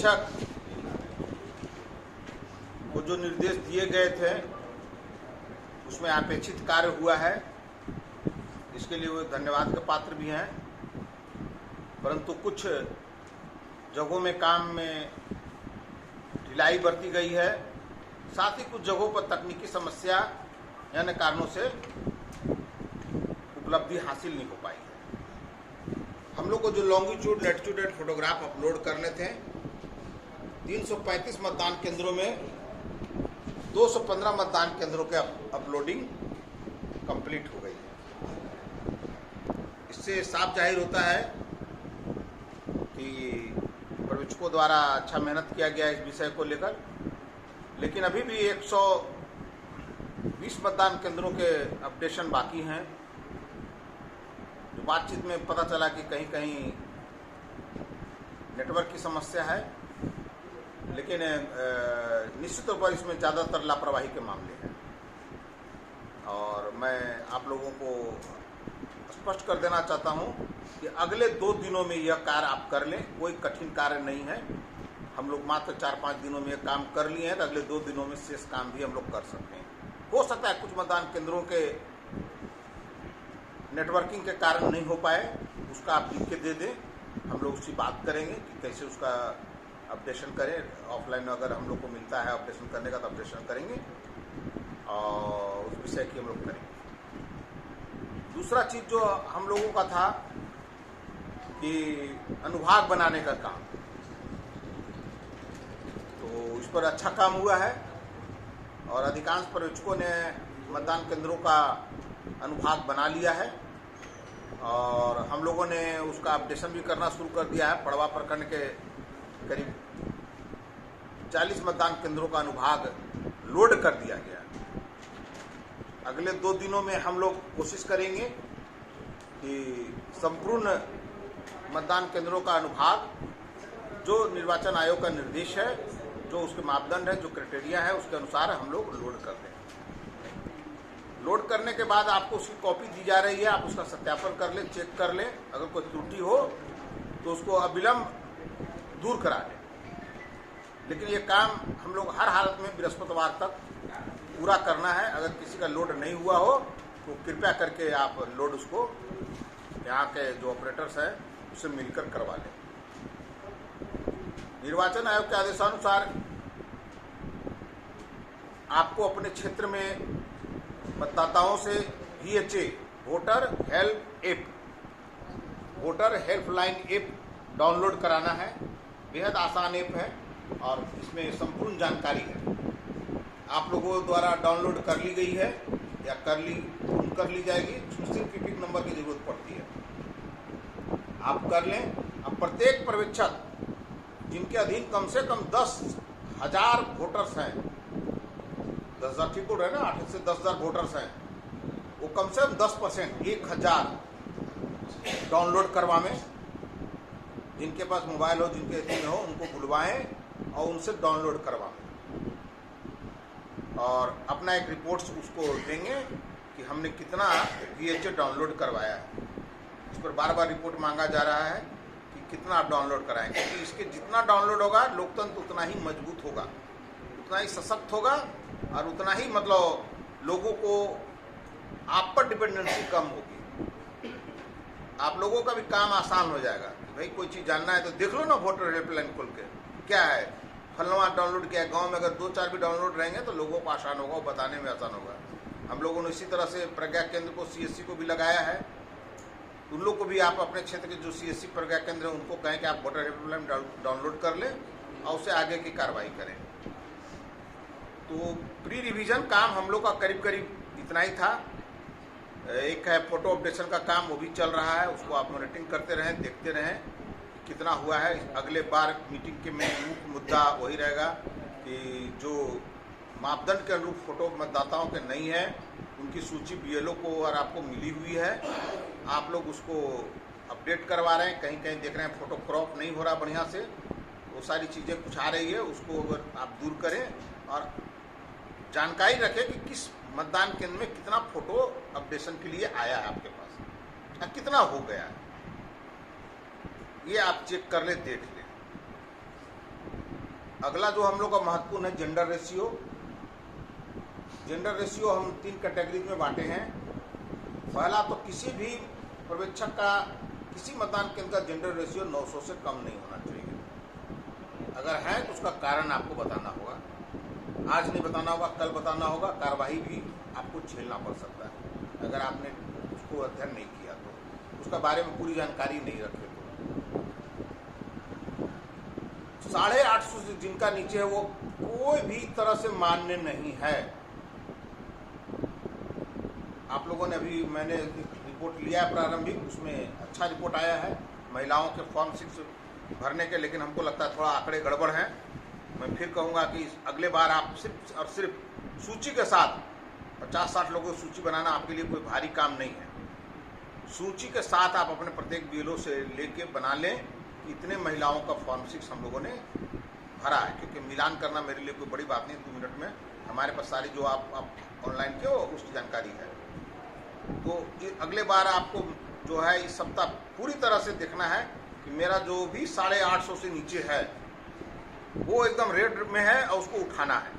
पर्यवेक्षक को जो निर्देश दिए गए थे उसमें अपेक्षित कार्य हुआ है, इसके लिए वो धन्यवाद के पात्र भी हैं। परंतु कुछ जगहों में काम में ढिलाई बरती गई है, साथ ही कुछ जगहों पर तकनीकी समस्या या अन्य कारणों से उपलब्धि हासिल नहीं हो पाई है। हम लोग को जो लॉन्गिट्यूड लैटिट्यूड फोटोग्राफ अपलोड करने थे, 335 मतदान केंद्रों में 215 मतदान केंद्रों के अपलोडिंग कंप्लीट हो गई है। इससे साफ जाहिर होता है कि पर्यवेक्षकों द्वारा अच्छा मेहनत किया गया इस विषय को लेकर, लेकिन अभी भी 120 मतदान केंद्रों के अपडेशन बाकी हैं। जो बातचीत में पता चला कि कहीं कहीं नेटवर्क की समस्या है, लेकिन निश्चित तौर पर इसमें ज़्यादातर लापरवाही के मामले हैं। और मैं आप लोगों को स्पष्ट कर देना चाहता हूं कि अगले 2 दिनों में यह कार्य आप कर लें, कोई कठिन कार्य नहीं है। हम लोग मात्र 4-5 दिनों में यह काम कर लिए हैं, तो अगले 2 दिनों में शेष काम भी हम लोग कर सकते हैं। हो सकता है कुछ मतदान केंद्रों के नेटवर्किंग के कारण नहीं हो पाए, उसका आप लिख के दे दें, हम लोग उसकी बात करेंगे कि कैसे उसका अपडेशन करें। ऑफलाइन अगर हम लोग को मिलता है अपडेशन करने का तो अपडेशन करेंगे और उस विषय की हम लोग करेंगे। दूसरा चीज़ जो हम लोगों का था कि अनुभाग बनाने का काम, तो इस पर अच्छा काम हुआ है और अधिकांश पर्यवेक्षकों ने मतदान केंद्रों का अनुभाग बना लिया है और हम लोगों ने उसका अपडेशन भी करना शुरू कर दिया है। पड़वा प्रखंड के करीब 40 मतदान केंद्रों का अनुभाग लोड कर दिया गया। अगले 2 दिनों में हम लोग कोशिश करेंगे कि संपूर्ण मतदान केंद्रों का अनुभाग जो निर्वाचन आयोग का निर्देश है, जो उसके मापदंड है, जो क्राइटेरिया है, उसके अनुसार हम लोग लोड कर दें। लोड करने के बाद आपको उसकी कॉपी दी जा रही है, आप उसका सत्यापन कर लें, चेक कर लें। अगर कोई त्रुटि हो तो उसको अविलंब दूर करा लें। लेकिन ये काम हम लोग हर हालत में बृहस्पतिवार तक पूरा करना है। अगर किसी का लोड नहीं हुआ हो तो कृपया करके आप लोड उसको यहाँ के जो ऑपरेटर्स हैं उससे मिलकर करवा लें। निर्वाचन आयोग के आदेशानुसार आपको अपने क्षेत्र में मतदाताओं से VHA voter helpline app download कराना है। बेहद आसान ऐप है और इसमें संपूर्ण जानकारी है। आप लोगों द्वारा डाउनलोड कर ली गई है या कर ली जाएगी। उसमें सिर्फ पिक नंबर की जरूरत पड़ती है, आप कर लें। अब प्रत्येक पर्यवेक्षक जिनके अधीन कम से कम 10,000 वोटर्स हैं, 10,000 ठीक हो रहा है ना, 8 से 10,000 वोटर्स हैं, वो कम से कम 10% 1,000 डाउनलोड करवाएं। जिनके पास मोबाइल हो, जिनके अधीन हो, उनको बुलवाएं और उनसे डाउनलोड करवाएं और अपना एक रिपोर्ट उसको देंगे कि हमने कितना VHA डाउनलोड करवाया है। इस पर बार बार रिपोर्ट मांगा जा रहा है कि कितना आप डाउनलोड कराएं, क्योंकि इसके जितना डाउनलोड होगा लोकतंत्र उतना ही मजबूत होगा, उतना ही सशक्त होगा और उतना ही मतलब लोगों को आप पर डिपेंडेंसी कम होगी। आप लोगों का भी काम आसान हो जाएगा कि भाई कोई चीज़ जानना है तो देख लो ना, वोटर हेल्पलाइन खोल के क्या है, फलवा डाउनलोड किया। गांव में अगर 2-4 भी डाउनलोड रहेंगे तो लोगों को आसान होगा, बताने में आसान होगा। हम लोगों ने इसी तरह से प्रज्ञा केंद्र को CSC को भी लगाया है। उन लोग को भी आप अपने क्षेत्र के जो CSC प्रज्ञा केंद्र है उनको कहें कि आप वोटर हेल्पलाइन डाउनलोड कर लें और उससे आगे की कार्रवाई करें। तो प्री रिवीजन काम हम लोग का करीब करीब इतना ही था। एक है फोटो अपडेशन का काम, वो भी चल रहा है, उसको आप मॉनिटरिंग करते रहें, देखते रहें कितना हुआ है। अगले बार मीटिंग के में मुख्य मुद्दा वही रहेगा कि जो मापदंड के अनुरूप फोटो मतदाताओं के नहीं है उनकी सूची BLO को और आपको मिली हुई है, आप लोग उसको अपडेट करवा रहे हैं। कहीं कहीं देख रहे हैं फोटो क्रॉप नहीं हो रहा बढ़िया से, वो सारी चीज़ें कुछ आ रही है, उसको अगर आप दूर करें और जानकारी रखें कि किस मतदान केंद्र में कितना फोटो अपडेशन के लिए आया है आपके पास और कितना हो गया है, ये आप चेक कर ले, देख लें। अगला जो हम लोग का महत्वपूर्ण है जेंडर रेशियो। जेंडर रेशियो हम 3 कैटेगरीज में बांटे हैं। पहला तो किसी भी पर्यवेक्षक का किसी मतदान केंद्र का जेंडर रेशियो 900 से कम नहीं होना चाहिए। अगर है तो उसका कारण आपको बताना होगा, आज नहीं बताना होगा, कल बताना होगा, कार्रवाई भी आपको झेलना पड़ सकता है अगर आपने उसको अध्ययन नहीं किया तो, उसका बारे में पूरी जानकारी नहीं रखे तो। 850 से जिनका नीचे है वो कोई भी तरह से मान्य नहीं है। आप लोगों ने अभी मैंने रिपोर्ट लिया है प्रारंभिक, उसमें अच्छा रिपोर्ट आया है महिलाओं के फॉर्म 6 भरने के, लेकिन हमको लगता है थोड़ा आंकड़े गड़बड़ हैं। मैं फिर कहूँगा कि अगले बार आप सिर्फ और सिर्फ सूची के साथ 50-60 लोगों की सूची बनाना आपके लिए कोई भारी काम नहीं है। सूची के साथ आप अपने प्रत्येक बीएलओ से लेके बना लें कि इतने महिलाओं का फॉर्म 6 हम लोगों ने भरा है, क्योंकि मिलान करना मेरे लिए कोई बड़ी बात नहीं। 2 मिनट में हमारे पास सारी जो आप ऑनलाइन के हो उसकी जानकारी है। तो अगले बार आपको जो है इस सप्ताह पूरी तरह से देखना है कि मेरा जो भी 850 से नीचे है वो एकदम रेड में है और उसको उठाना है।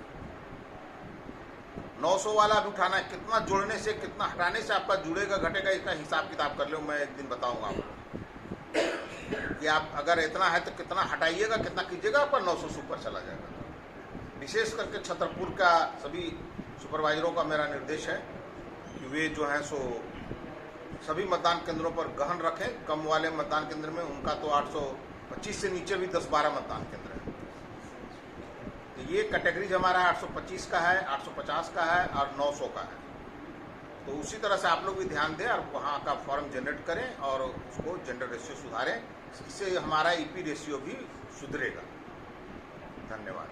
900 वाला भी उठाना है। कितना जोड़ने से कितना हटाने से आपका जुड़ेगा घटेगा इसका हिसाब किताब कर लो, मैं एक दिन बताऊंगा आपको कि आप अगर इतना है तो कितना हटाइएगा, कितना कीजिएगा, आपका 900 से ऊपर चला जाएगा। विशेष करके छतरपुर का सभी सुपरवाइजरों का मेरा निर्देश है कि वे जो है सो सभी मतदान केंद्रों पर गहन रखें। कम वाले मतदान केंद्र में उनका तो 825 से नीचे भी 10-12 मतदान केंद्र है। तो ये कैटेगरीज हमारा 825 का है, 850 का है और 900 का है। तो उसी तरह से आप लोग भी ध्यान दें और वहाँ का फॉर्म जनरेट करें और उसको जेंडर रेशियो सुधारें। इससे हमारा ईपी रेशियो भी सुधरेगा। धन्यवाद।